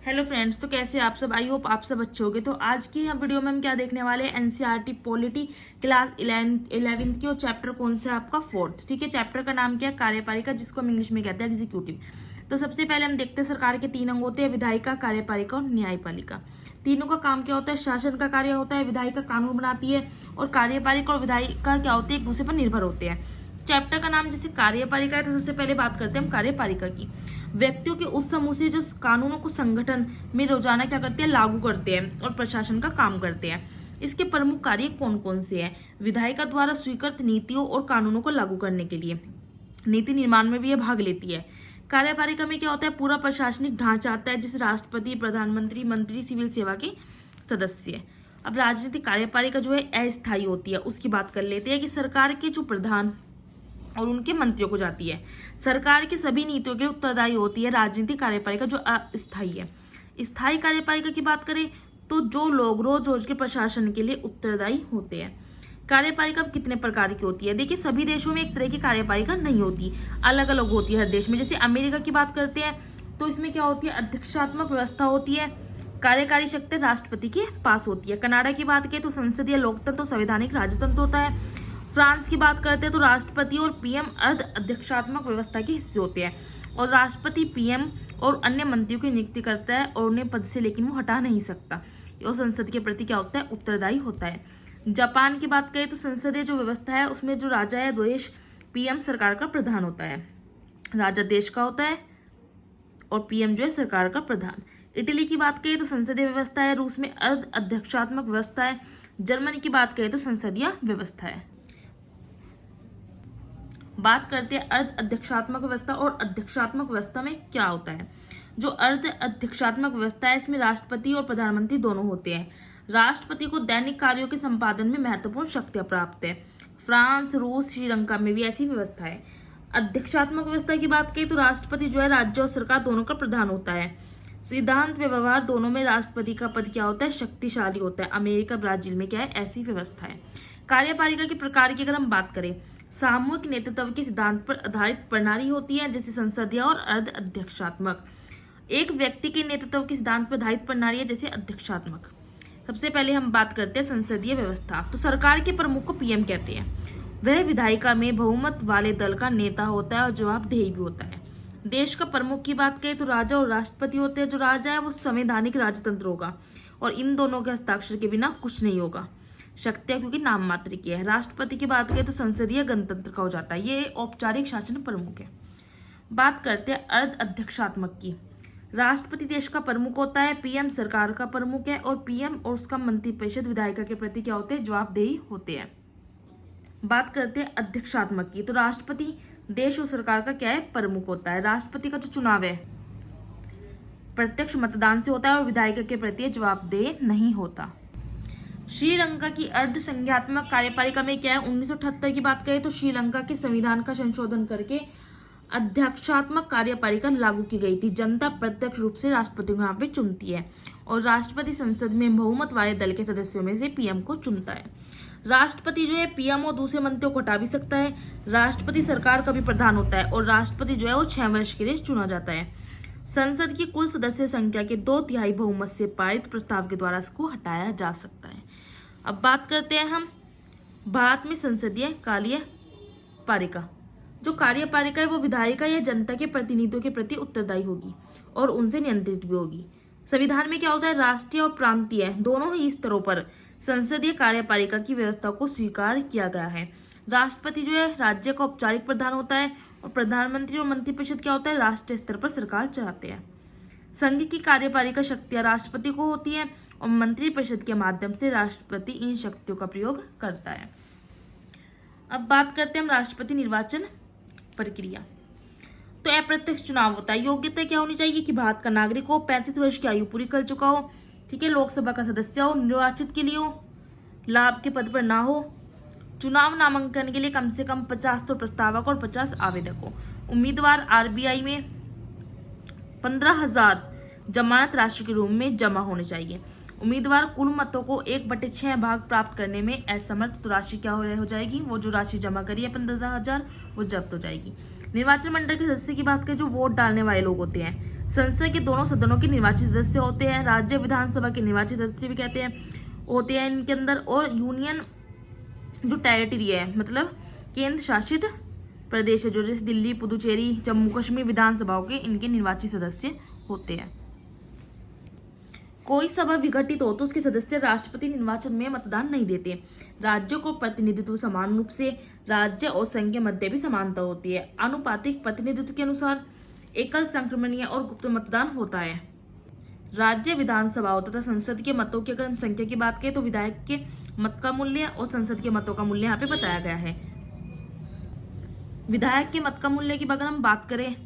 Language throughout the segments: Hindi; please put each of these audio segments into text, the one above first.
हेलो फ्रेंड्स, तो कैसे आप सब। आई होप आप सब अच्छे होंगे। तो आज की हम वीडियो में हम क्या देखने वाले हैं, एनसीईआरटी पॉलिटी क्लास 11वीं की, और चैप्टर कौन सा है आपका 4th। ठीक है, चैप्टर का नाम क्या है, कार्यपालिका, जिसको हम इंग्लिश में कहते हैं एग्जीक्यूटिव। तो सबसे पहले हम देखते हैं सरकार के 3 अंग होते हैं, विधायिका, कार्यपालिका और न्यायपालिका। तीनों का काम क्या होता है, शासन का कार्य होता है, विधायिका कानून बनाती है और कार्यपालिका और विधायिका क्या होती है, एक दूसरे पर निर्भर होते हैं। चैप्टर का नाम जैसे कार्यपालिका है, तो सबसे पहले बात करते हैं हम कार्यपालिका की। व्यक्तियों के उस समूह से जो कानूनों को संगठन में रोजाना क्या करते हैं, लागू करते हैं और प्रशासन का काम करते हैं। इसके प्रमुख कार्य कौन कौन से हैं। विधायिका द्वारा स्वीकृत नीतियों और कानूनों को लागू करने के लिए नीति निर्माण में भी यह भाग लेती है। कार्यपालिका में क्या होता है, पूरा प्रशासनिक ढांचा आता है, जैसे राष्ट्रपति, प्रधानमंत्री, मंत्री, सिविल सेवा के सदस्य। अब राजनीतिक कार्यपालिका जो है अस्थायी होती है, उसकी बात कर लेते हैं कि सरकार के जो प्रधान और उनके मंत्रियों को जाती है। सरकार की सभी नीतियों के लिए उत्तरदायी होती है राजनीतिक कार्यपालिका जो अस्थायी है। स्थायी कार्यपालिका की बात करें तो जो लोग रोज रोज के प्रशासन के लिए उत्तरदायी होते हैं। कार्यपालिका कितने प्रकार की होती है, देखिए सभी देशों में एक तरह की कार्यपालिका नहीं होती, अलग अलग होती है हर देश में। जैसे अमेरिका की बात करते हैं तो इसमें क्या होती है, अध्यक्षात्मक व्यवस्था होती है, कार्यकारी शक्ति राष्ट्रपति के पास होती है। कनाडा की बात करें तो संसदीय लोकतंत्र और संवैधानिक राजतंत्र होता है। फ्रांस की बात करते हैं तो राष्ट्रपति और पीएम अर्ध अध्यक्षात्मक व्यवस्था के हिस्से होते हैं, और राष्ट्रपति पीएम और अन्य मंत्रियों की नियुक्ति करता है और उन्हें पद से लेकिन वो हटा नहीं सकता, और संसद के प्रति क्या होता है, उत्तरदायी होता है। जापान की बात करें तो संसदीय जो व्यवस्था है उसमें जो राजा है देश, पीएम सरकार का प्रधान होता है, राजा देश का होता है और पीएम जो है सरकार का प्रधान। इटली की बात करें तो संसदीय व्यवस्था है, रूस में अर्ध अध्यक्षात्मक व्यवस्था है, जर्मनी की बात करें तो संसदीय व्यवस्था है। बात करते हैं अर्ध अध्यक्षात्मक व्यवस्था और अध्यक्षात्मक व्यवस्था में क्या होता है। जो अर्ध अध्यक्षात्मक व्यवस्था है इसमें राष्ट्रपति और प्रधानमंत्री दोनों होते हैं। राष्ट्रपति को दैनिक कार्यों के संपादन में महत्वपूर्ण शक्तियां प्राप्त है। फ्रांस, रूस, श्रीलंका में भी ऐसी व्यवस्था है। अध्यक्षात्मक व्यवस्था की बात करें तो राष्ट्रपति जो है राज्य और सरकार दोनों का प्रधान होता है। सिद्धांत व व्यवहार दोनों में राष्ट्रपति का पद क्या होता है, शक्तिशाली होता है। अमेरिका, ब्राजील में क्या है, ऐसी व्यवस्था है। कार्यपालिका के प्रकार की अगर हम बात करें, सामूहिक नेतृत्व के सिद्धांत पर आधारित प्रणाली होती है, जैसे संसदीय और अर्ध अध्यक्षात्मक। एक व्यक्ति के नेतृत्व के सिद्धांत पर आधारित प्रणाली है, जैसे अध्यक्षात्मक। सबसे पहले हम बात करते हैं संसदीय व्यवस्था। तो सरकार के प्रमुख को पीएम कहते हैं। वह विधायिका में बहुमत वाले दल का नेता होता है और जवाबदेही भी होता है। देश का प्रमुख की बात करें तो राजा और राष्ट्रपति होते हैं। जो राजा है वो संवैधानिक राजतंत्र होगा और इन दोनों के हस्ताक्षर के बिना कुछ नहीं होगा। शक्तियां क्योंकि नाम मात्र की है। राष्ट्रपति की बात करें तो संसदीय गणतंत्र का हो जाता है, ये औपचारिक शासन प्रमुख है। बात करते हैं अर्ध अध्यक्षात्मक की। राष्ट्रपति देश का प्रमुख होता है, पीएम सरकार का प्रमुख है और पीएम और उसका मंत्रिपरिषद विधायिका के प्रति क्या होते हैं, जवाबदेही होते हैं। बात करते हैं अध्यक्षात्मक की। तो राष्ट्रपति देश और सरकार का क्या है, प्रमुख होता है। राष्ट्रपति का जो चुनाव है प्रत्यक्ष मतदान से होता है और विधायिका के प्रति जवाबदेह नहीं होता। श्रीलंका की अर्ध संज्ञात्मक कार्यपालिका में क्या है, 1978 की बात करें तो श्रीलंका के संविधान का संशोधन करके अध्यक्षात्मक कार्यपालिका लागू की गई थी। जनता प्रत्यक्ष रूप से राष्ट्रपति को यहाँ पे चुनती है और राष्ट्रपति संसद में बहुमत वाले दल के सदस्यों में से पीएम को चुनता है। राष्ट्रपति जो है पीएम और दूसरे मंत्रियों को हटा भी सकता है। राष्ट्रपति सरकार का भी प्रधान होता है और राष्ट्रपति जो है वो 6 वर्ष के लिए चुना जाता है। संसद की कुल सदस्य संख्या के 2/3 बहुमत से पारित प्रस्ताव के द्वारा इसको हटाया जा सकता है। अब बात करते हैं हम भारत में संसदीय कार्यपालिका। जो कार्यपालिका है वो विधायिका या जनता के प्रतिनिधियों के प्रति उत्तरदायी होगी और उनसे नियंत्रित भी होगी। संविधान में क्या होता है, राष्ट्रीय और प्रांतीय दोनों ही स्तरों पर संसदीय कार्यपालिका की व्यवस्था को स्वीकार किया गया है। राष्ट्रपति जो है राज्य का औपचारिक प्रधान होता है और प्रधानमंत्री और मंत्रिपरिषद क्या होता है, राष्ट्रीय स्तर पर सरकार चलाते हैं। संघ की कार्यपालिका शक्तियां राष्ट्रपति को होती है और मंत्रिपरिषद के माध्यम से राष्ट्रपति इन शक्तियों का प्रयोग करता है। अब बात करते हैं हम राष्ट्रपति निर्वाचन प्रक्रिया। तो अप्रत्यक्ष चुनाव होता है। योग्यता क्या होनी चाहिए कि भारत का नागरिक हो, 35 वर्ष की आयु पूरी कर चुका हो, ठीक है, लोकसभा का सदस्य हो, निर्वाचित के लिए हो, लाभ के पद पर ना हो, चुनाव नामांकन के लिए कम से कम 50 तो प्रस्तावक और 50 आवेदक हो, उम्मीदवार आरबीआई में 15,000 जमानत राशि के रूप में जमा होने चाहिए, उम्मीदवार कुल मतों को 1/6 भाग प्राप्त करने में असमर्थ तो राशि क्या हो जाएगी, वो जो राशि जमा करी है 15,000 वो जब्त हो जाएगी। निर्वाचन मंडल के सदस्य की बात करें, जो वोट डालने वाले लोग होते हैं, संसद के दोनों सदनों के निर्वाचित सदस्य होते हैं, राज्य विधानसभा के निर्वाचित सदस्य भी कहते हैं होते हैं इनके अंदर, और यूनियन जो टेरिटरी है मतलब केंद्र शासित प्रदेश है, जो जैसे दिल्ली, पुदुचेरी, जम्मू कश्मीर विधानसभाओं के इनके निर्वाचित सदस्य होते हैं। कोई सभा विघटित हो तो उसके सदस्य राष्ट्रपति निर्वाचन में मतदान नहीं देते। राज्यों को प्रतिनिधित्व समान रूप से राज्य और संघ के मध्य भी समानता होती है। आनुपातिक प्रतिनिधित्व के अनुसार एकल, संक्रमणीय और गुप्त मतदान होता है। राज्य विधानसभाओं तथा संसद के मतों की अगर हम संख्या की बात करें तो विधायक के मत का मूल्य और संसद के मतों का मूल्य यहाँ पे बताया गया है। विधायक के मत का मूल्य की अगर हम बात करें,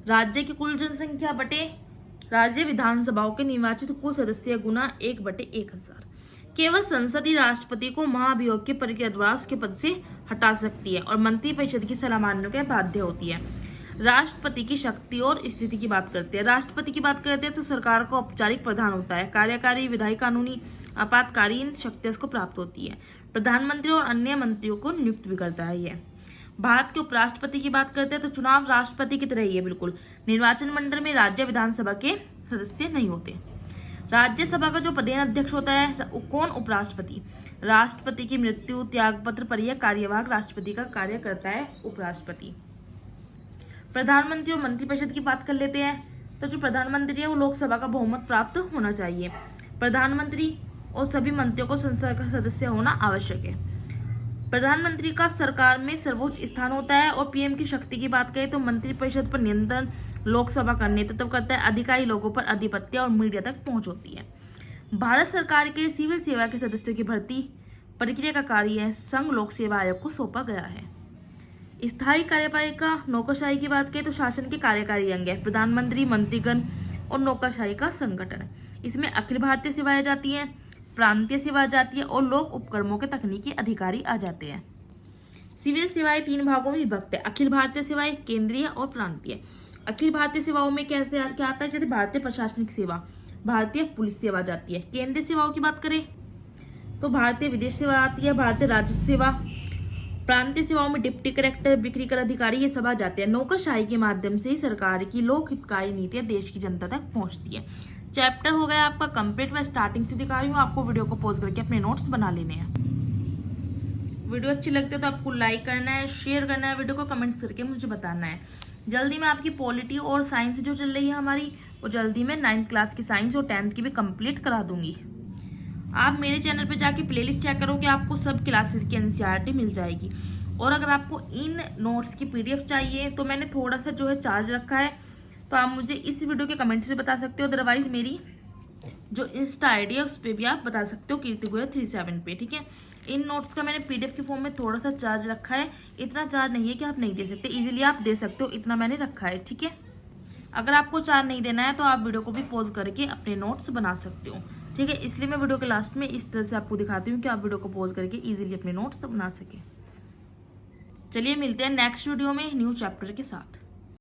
राज्य की कुल जनसंख्या बटे राज्य विधानसभाओं के निर्वाचित कुल सदस्य गुना 1/1000। केवल संसद ही राष्ट्रपति को महाभियोग की प्रक्रिया द्वारा उसके पद से हटा सकती है और मंत्रिपरिषद की सलाह मानने के बाध्य होती है। राष्ट्रपति की शक्ति और स्थिति की बात करते हैं। राष्ट्रपति की बात करते हैं तो सरकार को औपचारिक प्रधान होता है। कार्यकारी, विधायी, कानूनी, आपातकालीन शक्तियां इसको प्राप्त होती है। प्रधानमंत्री और अन्य मंत्रियों को नियुक्त भी करता है ये। भारत के उपराष्ट्रपति की बात करते हैं तो चुनाव राष्ट्रपति की तरह ही है बिल्कुल। निर्वाचन मंडल में राज्य विधानसभा के सदस्य नहीं होते। राज्यसभा का जो पदेन अध्यक्ष होता है कौन, उपराष्ट्रपति। राष्ट्रपति की मृत्यु, त्यागपत्र पर यह कार्यवाहक राष्ट्रपति का कार्य करता है उपराष्ट्रपति। प्रधानमंत्री और मंत्रिपरिषद की बात कर लेते हैं तो जो प्रधानमंत्री है वो लोकसभा का बहुमत प्राप्त होना चाहिए। प्रधानमंत्री और सभी मंत्रियों को संसद का सदस्य होना आवश्यक है। प्रधानमंत्री का सरकार में सर्वोच्च स्थान होता है। और पीएम की शक्ति की बात करें तो मंत्रिपरिषद पर नियंत्रण, लोकसभा का नेतृत्व करता है, अधिकारी लोगों पर आधिपत्य और मीडिया तक पहुंच होती है। भारत सरकार के सिविल सेवा के सदस्यों की भर्ती प्रक्रिया का कार्य संघ लोक सेवा आयोग को सौंपा गया है। स्थायी कार्यपालिका नौकरशाही की बात करें तो शासन के कार्यकारी अंग है प्रधानमंत्री, मंत्रीगण और नौकरशाही का संगठन। इसमें अखिल भारतीय सेवाएं जाती हैं, प्रांतीय सेवा जाती है और लोक उपक्रमों के तकनीकी अधिकारी आ जाते हैं। सिविल सेवाएं 3 भागों में विभक्त है, अखिल भारतीय सेवाएं, केंद्रीय और प्रांतीय। अखिल भारतीय सेवाओं में क्या आता है, जैसे भारतीय प्रशासनिक सेवा, भारतीय पुलिस सेवा जाती है। केंद्रीय सेवाओं की बात करें तो भारतीय विदेश सेवा आती है, भारतीय राजस्व सेवा। प्रांतीय सेवाओं में डिप्टी कलेक्टर, बिक्री कर अधिकारी ये सब आ जाते हैं। नौकरशाही के माध्यम से ही सरकार की लोक हितकारी नीतियां देश की जनता तक पहुंचती है। चैप्टर हो गया आपका कंप्लीट। मैं स्टार्टिंग से दिखा रही हूँ, आपको वीडियो को पॉज करके अपने नोट्स बना लेने हैं। वीडियो अच्छी लगती है तो आपको लाइक करना है, शेयर करना है, वीडियो को कमेंट करके मुझे बताना है। जल्दी में आपकी पॉलिटी और साइंस जो चल रही है हमारी, वो जल्दी में 9th क्लास की साइंस और 10th की भी कंप्लीट करा दूंगी। आप मेरे चैनल पे जाके प्लेलिस्ट चेक करोगे, आपको सब क्लासेस की एनसीईआरटी मिल जाएगी। और अगर आपको इन नोट्स की पीडीएफ चाहिए तो मैंने थोड़ा सा जो है चार्ज रखा है, तो आप मुझे इस वीडियो के कमेंट से बता सकते हो। अदरवाइज मेरी जो इंस्टा आईडी है उस पर भी आप बता सकते हो, कीर्ति गोयल 37 पे, ठीक है। इन नोट्स का मैंने पीडीएफ के फॉर्म में थोड़ा सा चार्ज रखा है, इतना चार्ज नहीं है कि आप नहीं दे सकते, इजीली आप दे सकते हो, इतना मैंने रखा है, ठीक है। अगर आपको चार्ज नहीं देना है तो आप वीडियो को भी पॉज करके अपने नोट्स बना सकते हो, ठीक है। इसलिए मैं वीडियो के लास्ट में इस तरह से आपको दिखाती हूँ कि आप वीडियो को पॉज करके इजीली अपने नोट्स बना सके। चलिए मिलते हैं नेक्स्ट वीडियो में न्यू चैप्टर के साथ।